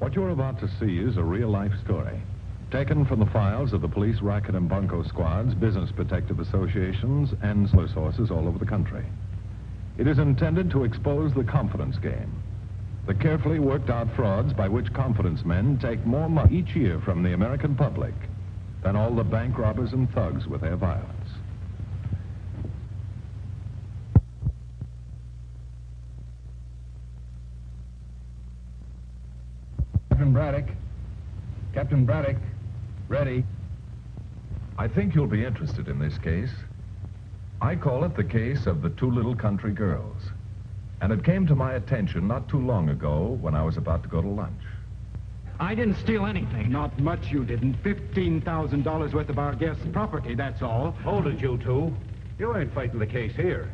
What you're about to see is a real-life story, taken from the files of the police racket and bunko squads, business protective associations, and similar sources all over the country. It is intended to expose the confidence game, the carefully worked-out frauds by which confidence men take more money each year from the American public than all the bank robbers and thugs with their violence. Captain Braddock. Captain Braddock. Ready. I think you'll be interested in this case. I call it the case of the two little country girls. And it came to my attention not too long ago when I was about to go to lunch. I didn't steal anything. Not much you didn't. $15,000 worth of our guest's property, that's all. Hold it, you two. You ain't fighting the case here.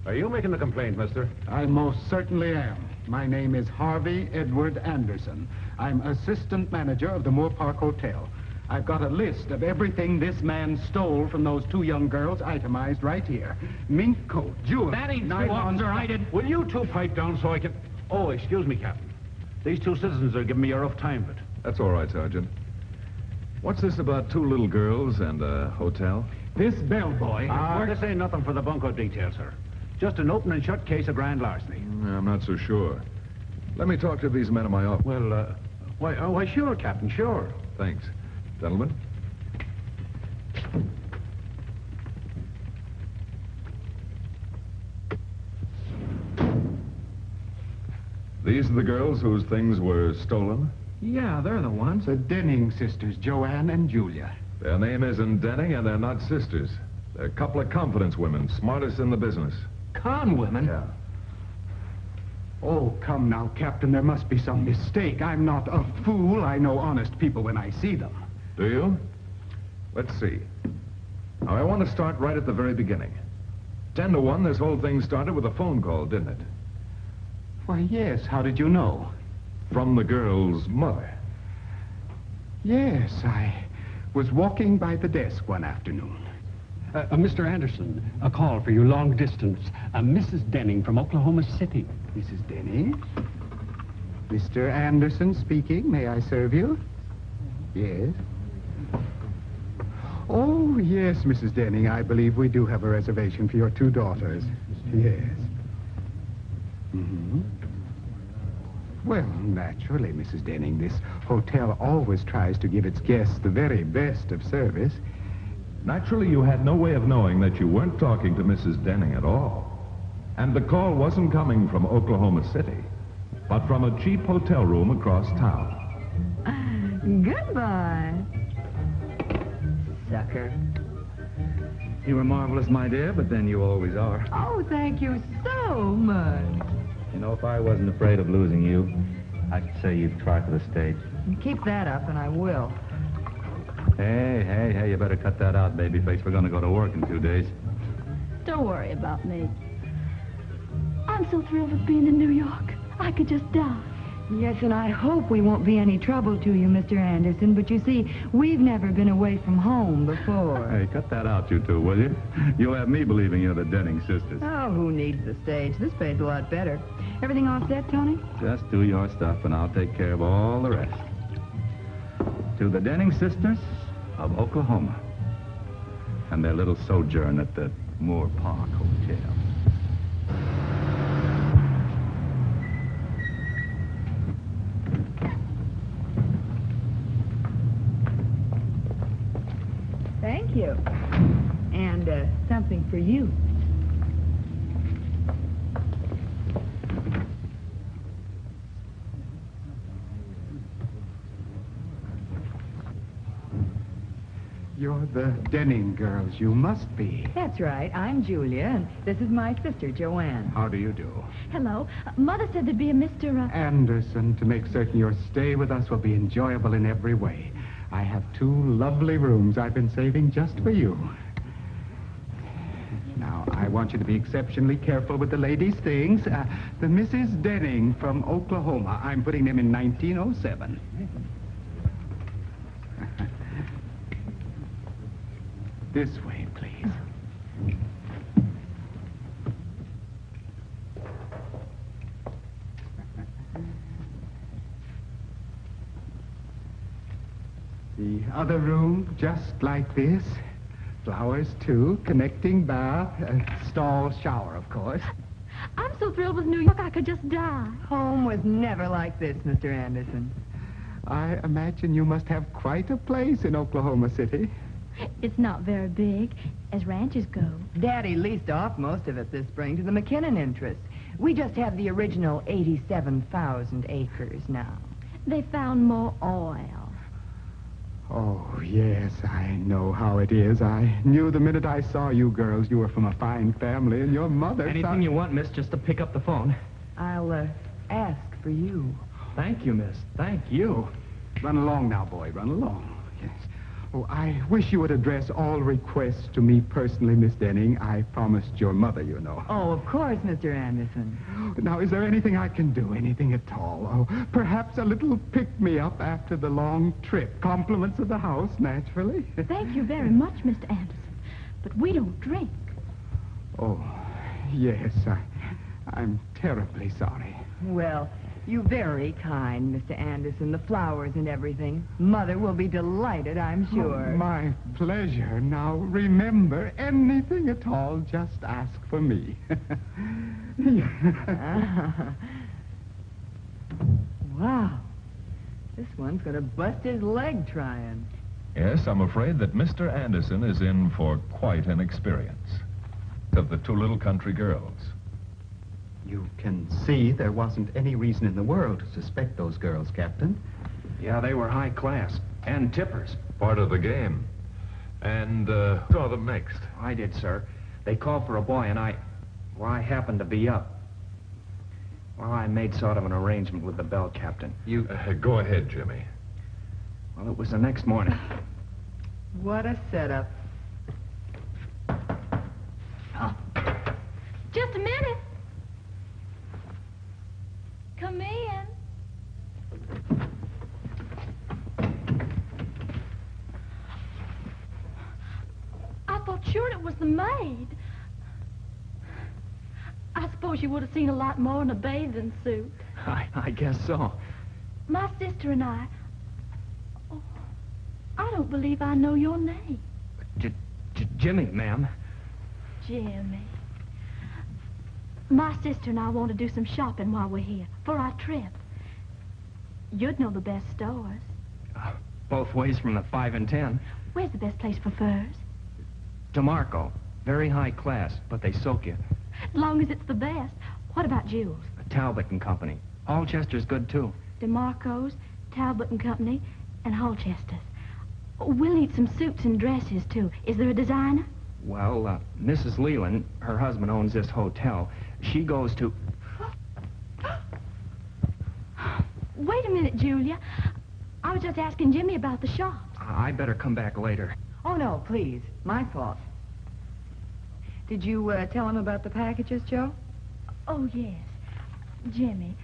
Are you making the complaint, mister? I most certainly am. My name is Harvey Edward Anderson. I'm assistant manager of the Moore Park Hotel. I've got a list of everything this man stole from those two young girls itemized right here. Mink coat, jewelry... That ain't true, officer. I didn't... Will you two pipe down so I can... Oh, excuse me, Captain. These two citizens are giving me a rough time of it. That's all right, Sergeant. What's this about two little girls and a hotel? This bellboy... This ain't nothing for the bunko detail, sir. Just an open and shut case of grand larceny. I'm not so sure. Let me talk to these men in my office. Well, why, sure, Captain, sure. Thanks. Gentlemen. These are the girls whose things were stolen? Yeah, they're the ones. The Denning sisters, Joanne and Julia. Their name isn't Denning, and they're not sisters. They're a couple of confidence women, smartest in the business. Con women? Yeah. Oh, come now, Captain, there must be some mistake. I'm not a fool. I know honest people when I see them. Do you? Let's see. Now, I want to start right at the very beginning. 10 to 1, this whole thing started with a phone call, didn't it? Why, yes. How did you know? From the girl's mother. Yes, I was walking by the desk one afternoon. Mr. Anderson, a call for you, long distance. Mrs. Denning from Oklahoma City. Mrs. Denning? Mr. Anderson speaking. May I serve you? Yes. Oh, yes, Mrs. Denning. I believe we do have a reservation for your two daughters. Yes. Mm-hmm. Well, naturally, Mrs. Denning, this hotel always tries to give its guests the very best of service. Naturally, you had no way of knowing that you weren't talking to Mrs. Denning at all. And the call wasn't coming from Oklahoma City, but from a cheap hotel room across town. Goodbye, sucker. You were marvelous, my dear, but then you always are. Oh, thank you so much. You know, if I wasn't afraid of losing you, I'd say you'd try for the stage. Keep that up, and I will. Hey, you better cut that out, babyface. We're gonna go to work in 2 days. Don't worry about me. I'm so thrilled with being in New York. I could just die. Yes, and I hope we won't be any trouble to you, Mr. Anderson, but you see, we've never been away from home before. Hey, cut that out, you two, will you? You'll have me believing you're the Denning sisters. Oh, who needs the stage? This pays a lot better. Everything all set, Tony? Just do your stuff, and I'll take care of all the rest. To the Denning sisters of Oklahoma and their little sojourn at the Moore Park Hotel. Thank you. And something for you. You're the Denning girls. You must be. That's right. I'm Julia, and this is my sister, Joanne. How do you do? Hello. Mother said there'd be a Mr. Anderson, to make certain your stay with us will be enjoyable in every way. I have 2 lovely rooms I've been saving just for you. Now, I want you to be exceptionally careful with the ladies' things. The Mrs. Denning from Oklahoma. I'm putting them in 1907. This way, please. The other room, just like this. Flowers, too. Connecting bath. Stall shower, of course. I'm so thrilled with New York, I could just die. Home was never like this, Mr. Anderson. I imagine you must have quite a place in Oklahoma City. It's not very big, as ranches go. Daddy leased off most of it this spring to the McKinnon interest. We just have the original 87,000 acres now. They found more oil. Oh, yes, I know how it is. I knew the minute I saw you girls you were from a fine family, and your mother... Anything you want, miss, just to pick up the phone. I'll, ask for you. Thank you, miss. Thank you. Run along now, boy, run along. Yes. Oh, I wish you would address all requests to me personally, Miss Denning. I promised your mother, you know. Oh, of course, Mr. Anderson. Now, is there anything I can do? Anything at all? Oh, perhaps a little pick-me-up after the long trip. Compliments of the house, naturally. Thank you very much, Mr. Anderson. But we don't drink. Oh, yes, I'm terribly sorry. Well, you're very kind, Mr. Anderson. The flowers and everything. Mother will be delighted, I'm sure. Oh, my pleasure. Now, remember, anything at all, just ask for me. Wow. This one's gonna bust his leg trying. Yes, I'm afraid that Mr. Anderson is in for quite an experience. Of the two little country girls. You can see there wasn't any reason in the world to suspect those girls, Captain. Yeah, they were high class. And tippers. Part of the game. And, saw them next. I did, sir. They called for a boy, and I happened to be up. Well, I made sort of an arrangement with the bell captain. You... go ahead, Jimmy. Well, it was the next morning. What a setup. Just a minute. Come in. I thought sure it was the maid. I suppose you would have seen a lot more in a bathing suit. I guess so. My sister and I... Oh, I don't believe I know your name. Jimmy, ma'am. Jimmy. My sister and I want to do some shopping while we're here, for our trip. You'd know the best stores. Both ways from the 5 and 10. Where's the best place for furs? DeMarco. Very high class, but they soak you. As long as it's the best. What about jewels? Talbot and Company. Alchester's good, too. DeMarco's, Talbot and Company, and Holchester's. We'll need some suits and dresses, too. Is there a designer? Well, Mrs. Leland, her husband owns this hotel. She goes to... Wait a minute, Julia. I was just asking Jimmy about the shops. I better come back later. Oh, no, please. My fault. Did you, tell him about the packages, Joe? Oh, yes. Jimmy,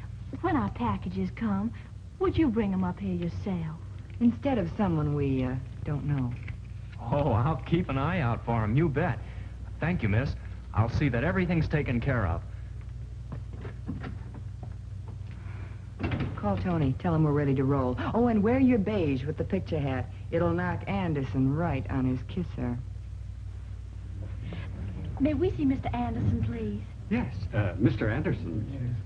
when our packages come, would you bring them up here yourself? Instead of someone we, don't know. Oh, I'll keep an eye out for him, you bet. Thank you, miss. I'll see that everything's taken care of. Call Tony. Tell him we're ready to roll. Oh, and wear your beige with the picture hat. It'll knock Anderson right on his kisser. May we see Mr. Anderson, please? Yes, Mr. Anderson.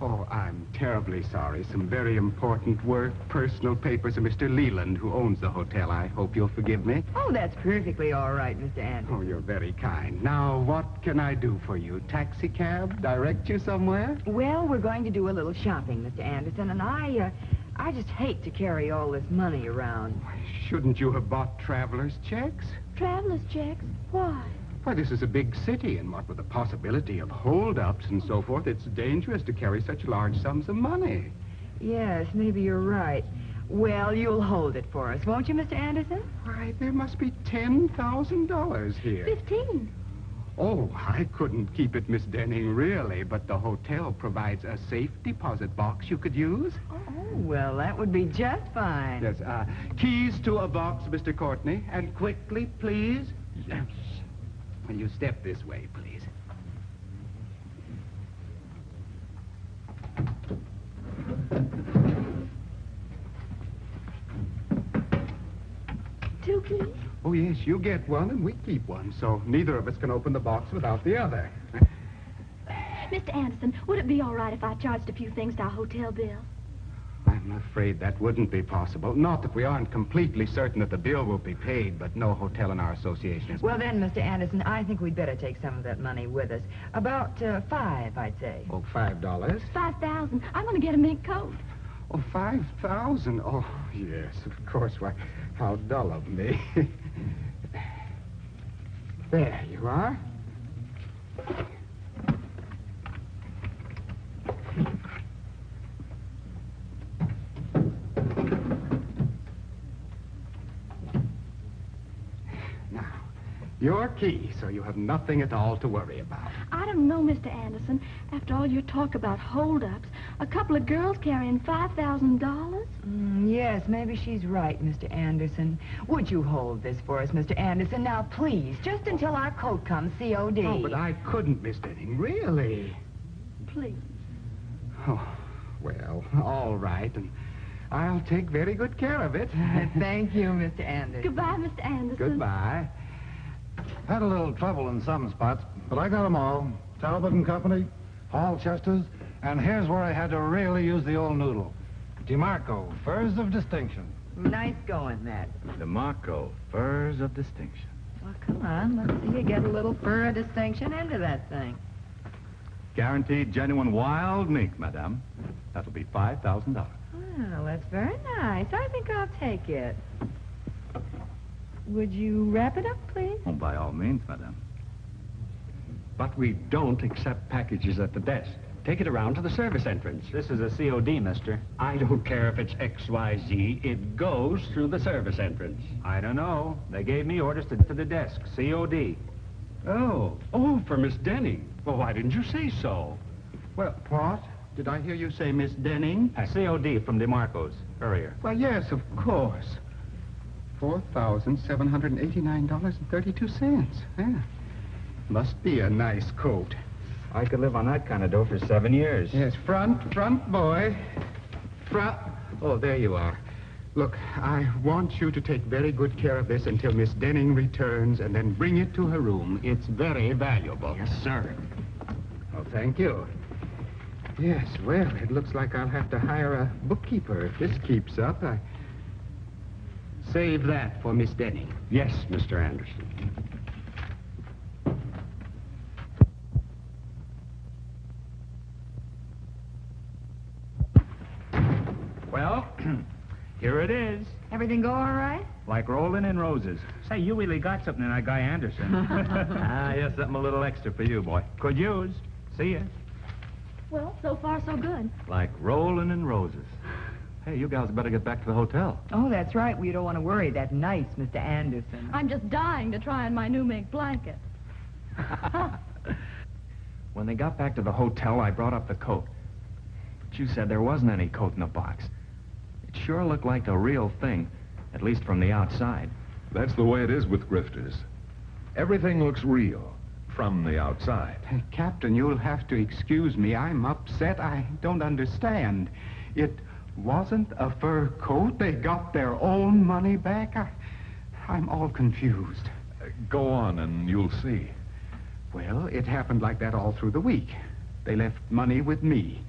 Oh, I'm terribly sorry. Some very important work, personal papers of Mr. Leland, who owns the hotel. I hope you'll forgive me. Oh, that's perfectly all right, Mr. Anderson. Oh, you're very kind. Now, what can I do for you? Taxi cab? Direct you somewhere? Well, we're going to do a little shopping, Mr. Anderson, and I just hate to carry all this money around. Shouldn't you have bought traveler's checks? Traveler's checks? Why? Why, this is a big city, and what with the possibility of holdups and so forth, it's dangerous to carry such large sums of money. Yes, maybe you're right. Well, you'll hold it for us, won't you, Mr. Anderson? Why, there must be $10,000 here. 15. Oh, I couldn't keep it, Miss Denning, really, but the hotel provides a safe deposit box you could use. Oh, well, that would be just fine. Yes, keys to a box, Mr. Courtney, and quickly, please. Yes. Will you step this way, please? Oh, yes, you get one and we keep one, so neither of us can open the box without the other. Mr. Anderson, would it be all right if I charged a few things to our hotel bill? I'm afraid that wouldn't be possible. Not that we aren't completely certain that the bill will be paid, but no hotel in our association is... Well, then, Mr. Anderson, I think we'd better take some of that money with us. About $5, I'd say. Oh, $5? 5,000. I'm going to get a mink coat. Oh, 5,000? Oh, yes, of course. Why, how dull of me. There you are. Now, your key, so you have nothing at all to worry about. I don't know, Mr. Anderson. After all your talk about holdups, a couple of girls carrying $5,000? Yes, maybe she's right, Mr. Anderson. Would you hold this for us, Mr. Anderson? Now, please, just until our coat comes, COD. Oh, but I couldn't, Miss Denning, really. Please. Oh, well, all right, and I'll take very good care of it. Thank you, Mr. Anderson. Goodbye, Mr. Anderson. Goodbye. Had a little trouble in some spots, but I got them all. Talbot and Company, Hall Chester's, and here's where I had to really use the old noodle. DeMarco, furs of distinction. Nice going, Matt. DeMarco, furs of distinction. Well, come on, let's see you get a little fur of distinction into that thing. Guaranteed genuine wild mink, madame. That'll be $5,000. Well, that's very nice. I think I'll take it. Would you wrap it up, please? Oh, by all means, madame. But we don't accept packages at the desk. Take it around to the service entrance. This is a COD, mister. I don't care if it's XYZ. It goes through the service entrance. I don't know. They gave me orders to the desk. COD. Oh, for Miss Denning. Well, why didn't you say so? Well, what? Did I hear you say Miss Denning? A COD from DeMarco's. Courier. Why, yes, of course. $4,789.32. Yeah. Must be a nice coat. I could live on that kind of dough for 7 years. Yes, front, boy. Front. Oh, there you are. Look, I want you to take very good care of this until Miss Denning returns, and then bring it to her room. It's very valuable. Yes, sir. Oh, thank you. Yes, well, it looks like I'll have to hire a bookkeeper if this keeps up. Save that for Miss Denning. Yes, Mr. Anderson. Well, here it is. Everything go all right? Like rolling in roses. Say, you really got something in that guy Anderson. Yes, something a little extra for you, boy. Could use. See ya. Well, so far so good. Like rolling in roses. Hey, you gals better get back to the hotel. Oh, that's right. We don't want to worry that nice Mr. Anderson. I'm just dying to try on my new mink blanket. When they got back to the hotel, I brought up the coat. But you said there wasn't any coat in the box. It sure looked like the real thing, at least from the outside. That's the way it is with grifters. Everything looks real from the outside. Hey, Captain, you'll have to excuse me. I'm upset. I don't understand. It wasn't a fur coat. They got their own money back. I'm all confused. Go on and you'll see. Well, it happened like that all through the week. They left money with me.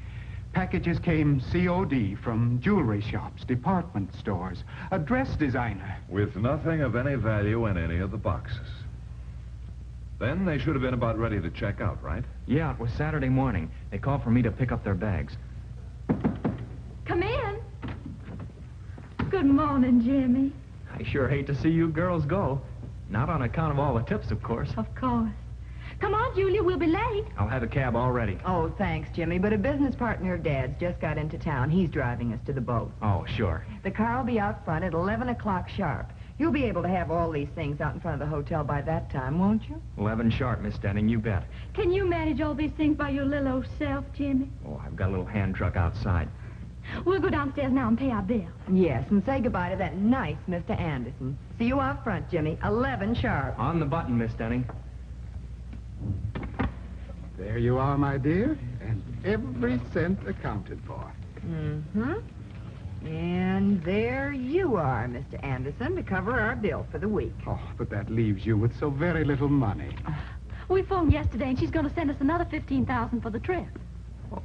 Packages came COD from jewelry shops, department stores, a dress designer. With nothing of any value in any of the boxes. Then they should have been about ready to check out, right? Yeah, it was Saturday morning. They called for me to pick up their bags. Come in. Good morning, Jimmy. I sure hate to see you girls go. Not on account of all the tips, of course. Of course. Come on, Julia, we'll be late. I'll have a cab all ready. Oh, thanks, Jimmy, but a business partner of Dad's just got into town. He's driving us to the boat. Oh, sure. The car will be out front at 11 o'clock sharp. You'll be able to have all these things out in front of the hotel by that time, won't you? 11 sharp, Miss Denning, you bet. Can you manage all these things by your little old self, Jimmy? Oh, I've got a little hand truck outside. We'll go downstairs now and pay our bill. Yes, and say goodbye to that nice Mr. Anderson. See you out front, Jimmy. 11 sharp. On the button, Miss Denning. There you are, my dear, and every cent accounted for. Mm-hmm. And there you are, Mr. Anderson, to cover our bill for the week. Oh, but that leaves you with so very little money. We phoned yesterday, and she's going to send us another $15,000 for the trip.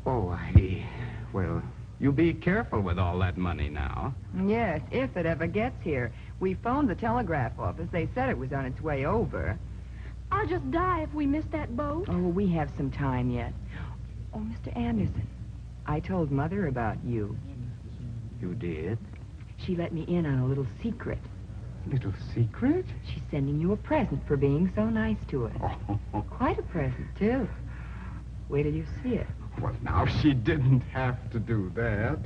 Well, you be careful with all that money now. Yes, if it ever gets here. We phoned the telegraph office. They said it was on its way over. I'll just die if we miss that boat. Oh, we have some time yet. Oh, Mr. Anderson, I told Mother about you. You did? She let me in on a little secret. Little secret? She's sending you a present for being so nice to us. Oh. Quite a present, too. Wait till you see it. Well, now, she didn't have to do that.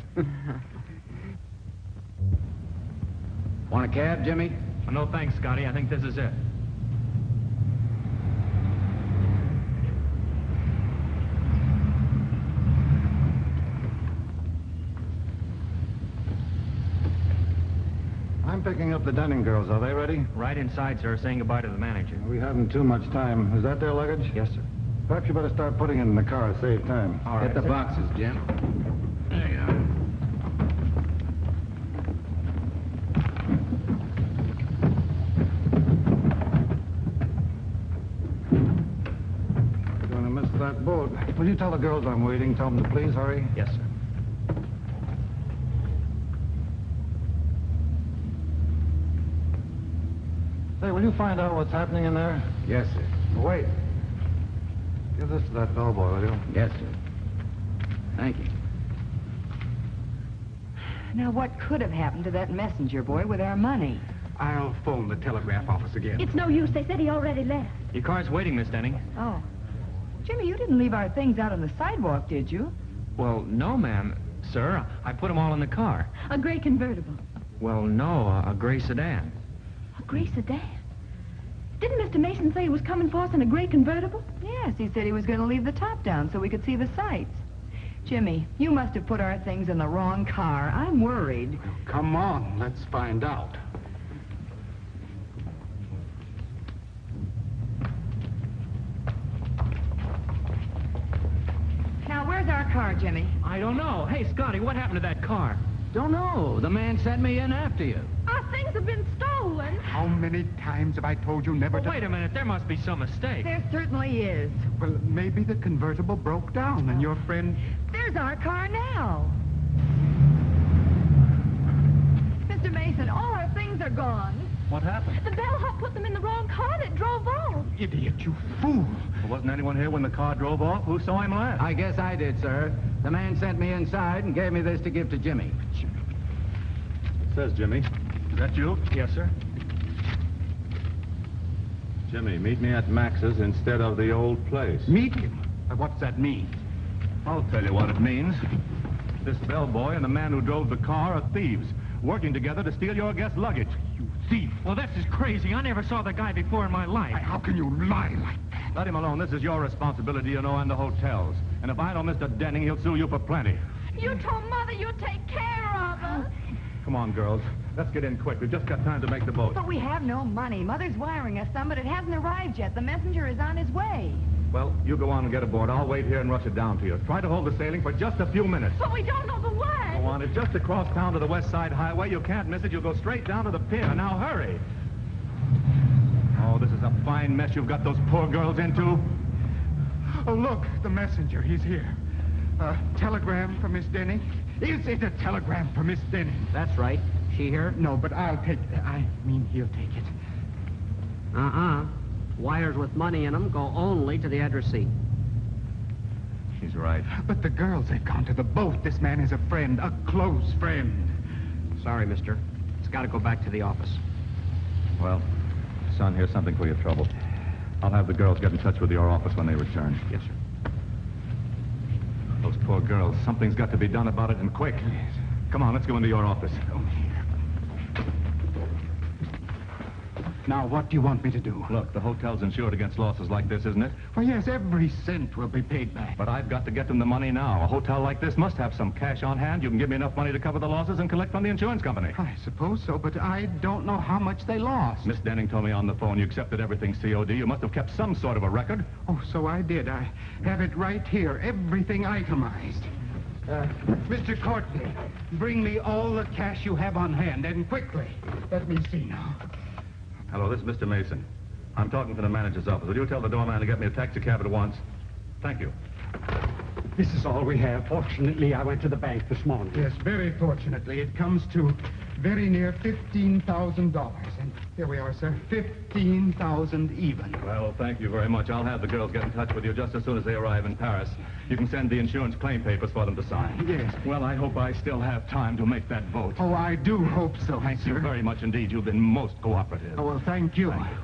Want a cab, Jimmy? No, thanks, Scotty. I think this is it. I'm picking up the Denning girls. Are they ready? Right inside, sir, saying goodbye to the manager. We haven't too much time. Is that their luggage? Yes, sir. Perhaps you better start putting it in the car to save time. All right, Get the sir. boxes, Jim. There you are. You're going to miss that boat. Will you tell the girls I'm waiting? Tell them to please hurry. Yes, sir. Say, will you find out what's happening in there? Yes, sir. Wait. Give this to that bellboy, will you? Yes, sir. Thank you. Now, what could have happened to that messenger boy with our money? I'll phone the telegraph office again. It's no use. They said he already left. Your car's waiting, Miss Denning. Oh. Jimmy, you didn't leave our things out on the sidewalk, did you? Well, no, ma'am. Sir, I put them all in the car. A gray convertible. Well, no, a gray sedan. A gray sedan? Didn't Mr. Mason say he was coming for us in a gray convertible? Yes, he said he was going to leave the top down so we could see the sights. Jimmy, you must have put our things in the wrong car. I'm worried. Come on, let's find out. Now, where's our car, Jimmy? I don't know. Hey, Scotty, what happened to that car? Don't know. The man sent me in after you. Our things have been stolen. How many times have I told you never to... Wait a minute. There must be some mistake. There certainly is. Well, maybe the convertible broke down and your friend... There's our car now. Mr. Mason, all our things are gone. What happened? The bellhop put them in the wrong car and it drove off. Idiot, you fool. Well, wasn't anyone here when the car drove off? Who saw him last? I guess I did, sir. The man sent me inside and gave me this to give to Jimmy. It says Jimmy. Is that you? Yes, sir. Jimmy, meet me at Max's instead of the old place. Meet him? What's that mean? I'll tell you what it means. This bellboy and the man who drove the car are thieves, working together to steal your guest's luggage. You thief. Well, this is crazy. I never saw the guy before in my life. How can you lie like that? Let him alone. This is your responsibility, you know, and the hotel's. And if I know Mr. Denning, he'll sue you for plenty. You told Mother you'd take care of us. Come on, girls. Let's get in quick. We've just got time to make the boat. But we have no money. Mother's wiring us some, but it hasn't arrived yet. The messenger is on his way. Well, you go on and get aboard. I'll wait here and rush it down to you. Try to hold the sailing for just a few minutes. But we don't know the way. Go on. It's just across town to the West Side Highway. You can't miss it. You'll go straight down to the pier. Now, hurry. Oh, this is a fine mess you've got those poor girls into. Oh, look, the messenger. He's here. A telegram for Miss Denning? Is it a telegram for Miss Denning? That's right. She here? No, but I'll take it. I mean, he'll take it. Wires with money in them go only to the addressee. She's right. But the girls, they've gone to the boat. This man is a friend, a close friend. Sorry, mister. It's got to go back to the office. Well, son, here's something for your trouble. I'll have the girls get in touch with your office when they return. Yes, sir. Those poor girls. Something's got to be done about it, and quick. Come on, let's go into your office. Now, what do you want me to do? Look, the hotel's insured against losses like this, isn't it? Well, yes, every cent will be paid back. But I've got to get them the money now. A hotel like this must have some cash on hand. You can give me enough money to cover the losses and collect from the insurance company. I suppose so, but I don't know how much they lost. Miss Denning told me on the phone you accepted everything COD. You must have kept some sort of a record. Oh, so I did. I have it right here, everything itemized. Mr. Courtney, bring me all the cash you have on hand, and quickly. Let me see now. Hello, this is Mr. Mason. I'm talking to the manager's office. Will you tell the doorman to get me a taxi cab at once? Thank you. This is all we have. Fortunately, I went to the bank this morning. Yes, very fortunately, it comes to very near $15,000. And here we are, sir, 15,000 even. Well, thank you very much. I'll have the girls get in touch with you just as soon as they arrive in Paris. You can send the insurance claim papers for them to sign. Yes. Well, I hope I still have time to make that vote. Oh, I do hope so, Thank sir. you very much indeed. You've been most cooperative. Oh, well, thank you. Thank you.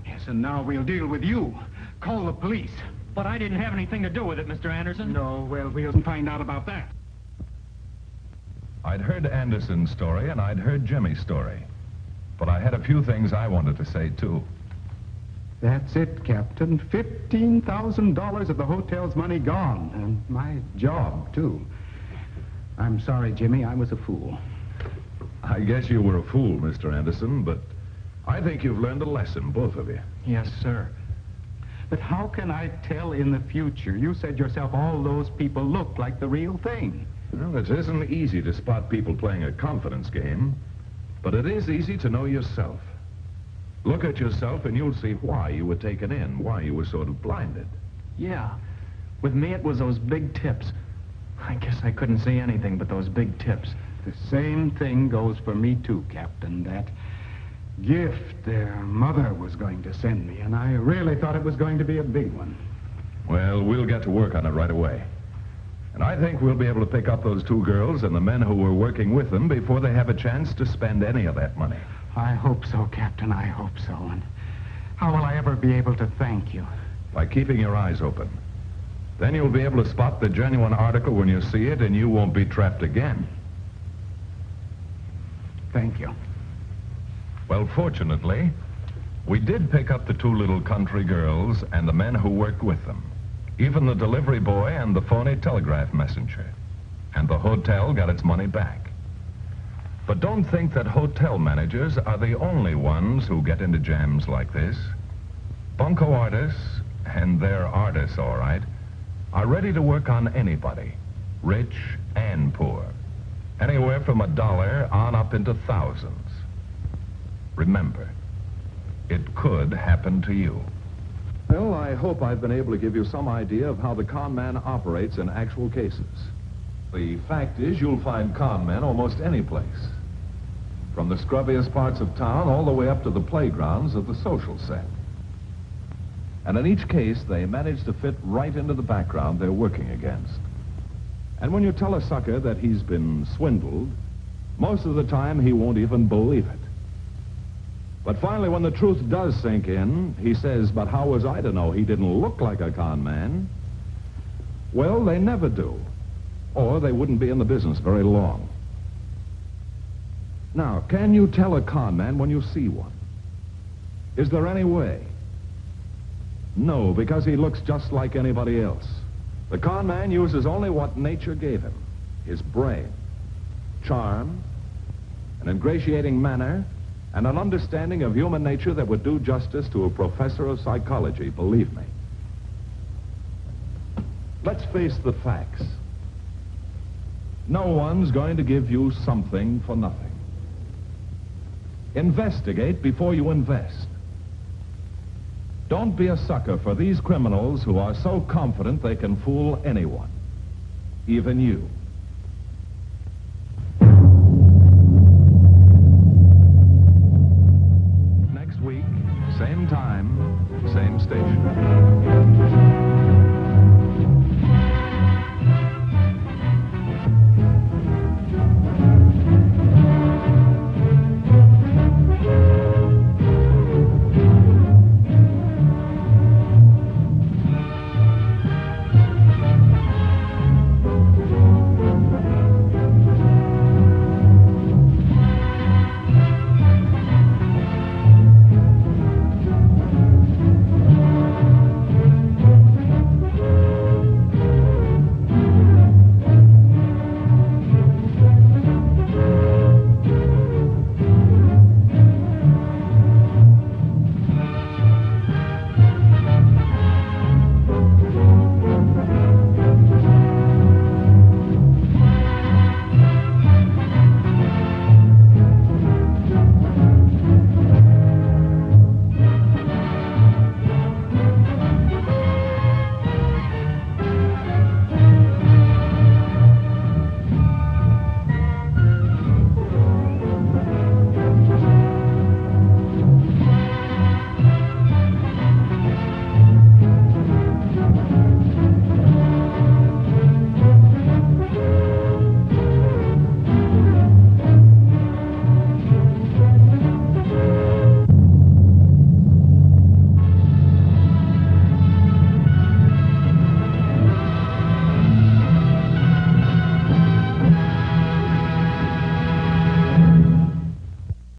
Yes, and now we'll deal with you. Call the police. But I didn't have anything to do with it, Mr. Anderson. No, well, we'll find out about that. I'd heard Anderson's story and I'd heard Jimmy's story. But I had a few things I wanted to say, too. That's it, Captain. $15,000 of the hotel's money gone. And my job, too. I'm sorry, Jimmy. I was a fool. I guess you were a fool, Mr. Anderson, but I think you've learned a lesson, both of you. Yes, sir. But how can I tell in the future? You said yourself all those people look like the real thing. Well, it isn't easy to spot people playing a confidence game, but it is easy to know yourself. Look at yourself and you'll see why you were taken in, why you were sort of blinded. Yeah. With me, it was those big tips. I guess I couldn't see anything but those big tips. The same thing goes for me, too, Captain. That gift their mother was going to send me, and I really thought it was going to be a big one. Well, we'll get to work on it right away. And I think we'll be able to pick up those two girls and the men who were working with them before they have a chance to spend any of that money. I hope so, Captain. I hope so. And how will I ever be able to thank you? By keeping your eyes open. Then you'll be able to spot the genuine article when you see it, and you won't be trapped again. Thank you. Well, fortunately, we did pick up the two little country girls and the men who worked with them. Even the delivery boy and the phony telegraph messenger. And the hotel got its money back. But don't think that hotel managers are the only ones who get into jams like this. Bunko artists, and they're artists, all right, are ready to work on anybody, rich and poor. Anywhere from $1 on up into thousands. Remember, it could happen to you. Well, I hope I've been able to give you some idea of how the con man operates in actual cases. The fact is, you'll find con men almost any place. From the scrubbiest parts of town all the way up to the playgrounds of the social set. And in each case, they manage to fit right into the background they're working against. And when you tell a sucker that he's been swindled, most of the time he won't even believe it. But finally, when the truth does sink in, he says, but how was I to know he didn't look like a con man? Well, they never do. Or they wouldn't be in the business very long. Now, can you tell a con man when you see one? Is there any way? No, because he looks just like anybody else. The con man uses only what nature gave him. His brain, charm, an ingratiating manner, and an understanding of human nature that would do justice to a professor of psychology, believe me. Let's face the facts. No one's going to give you something for nothing. Investigate before you invest. Don't be a sucker for these criminals who are so confident they can fool anyone, even you.